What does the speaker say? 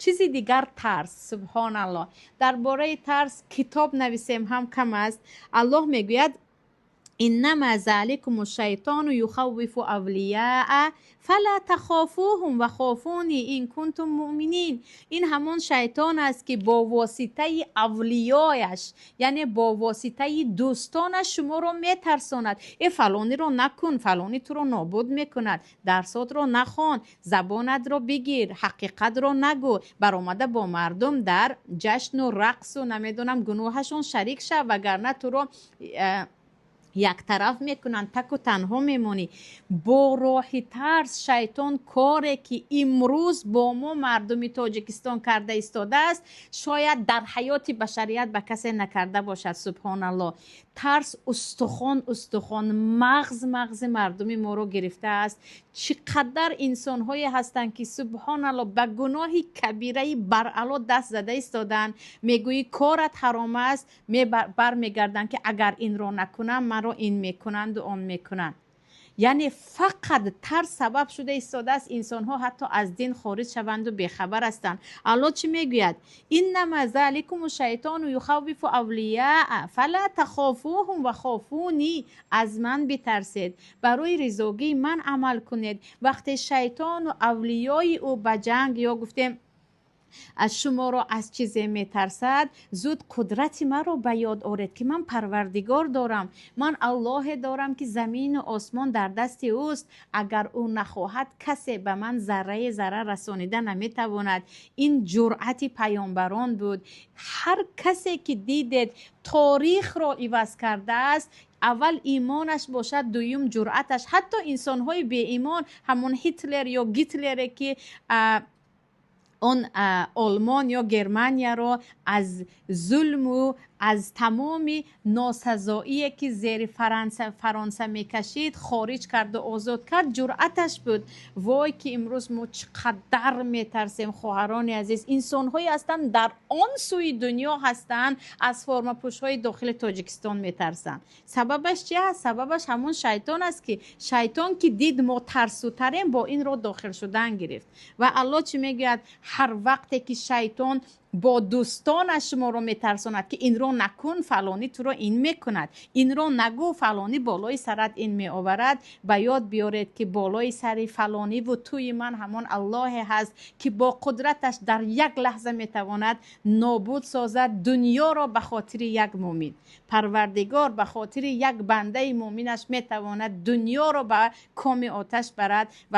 چیزی دیگر ترس. سبحان الله. درباره ترس کتاب نویسیم هم کم است. الله میگوید انما ذلكم الشیطان یخوف اولیاء فلا تخافوهم و خافونی این کنتم مؤمنین. این همون شیطان است که با واسطه اولیایش، یعنی با واسطه دوستانش شما رو میترساند. ای فلانی رو نکن، فلانی تو رو نابود میکند، درسات رو نخوان، زبانت رو بگیر، حقیقت رو نگو، برآمده با مردم در جشن و رقص و نمیدونم گناهشون شریک شو، وگرنه تو رو یک طرف میکنن، تک و تنها میمونی. با راه ترس شیطان کاری که امروز با ما مردمی تاجیکستان کرده ایستاده است شاید در حیات بشریت به کسی نکرده باشد. سبحان الله. ترس استخوان مغز مردمی ما رو گرفته است. چقدر انسان هایی هستند که سبحان الله به گناهی کبیره برعلا دست زده ایستادن، میگویی کارت حرام است، برمیگردن که اگر این رو نکنم من رو این میکنند و آن میکنند. یعنی فقط ترس سبب شده ایستاده است انسان ها حتی از دین خارج شوند و بیخبر هستند. الله چی میگوید؟ انما ذلکم الشیطان یخوف اولیاء فلا تخافوهم و خافونی. از من بترسید، برای رضاگی من عمل کنید. وقتی شیطان و اولیای او به جنگ، یا گفتیم از شما را از چیزی میترسد، زود قدرت من رو به یاد آورید که من پروردگار دارم، من الله دارم که زمین و آسمان در دست اوست. اگر او نخواهد کسی به من ذره رسانیده نمیتواند. این جرأت پیامبران بود. هر کسی که دیدید تاریخ را عوض کرده است، اول ایمانش باشد، دوم جرأتش. حتی انسان‌های بی ایمان، همون هیتلر یا گیتلر که اون آلمان یا گرمانیا رو از ظلم و از تمام ناسزایی که زیر فرانسه میکشید خارج کرد و آزاد کرد، جرأتش بود. وای که امروز ما چقدر میترسیم. خواهران عزیز، انسان هایی هستن در آن سوی دنیا هستن از فرماپوش های داخل تاجیکستان میترسن. سببش چیه است؟ سببش همون شیطان است که شیطان که دید ما ترسوترین، با این رو داخل شدن گرفت. و الله چی میگه؟ هر وقتی که شیطان با دوستانش شما رو میترساند که این رو نکن فلانی تو رو این میکند، این رو نگو فلانی بالای سرت این میآورد، به یاد بیارید که بالای سر فلانی و توی من همون الله هست که با قدرتش در یک لحظه میتواند نابود سازد دنیا را به خاطر یک مؤمن. پروردگار به خاطر یک بنده مؤمنش میتواند دنیا را به کام آتش برد و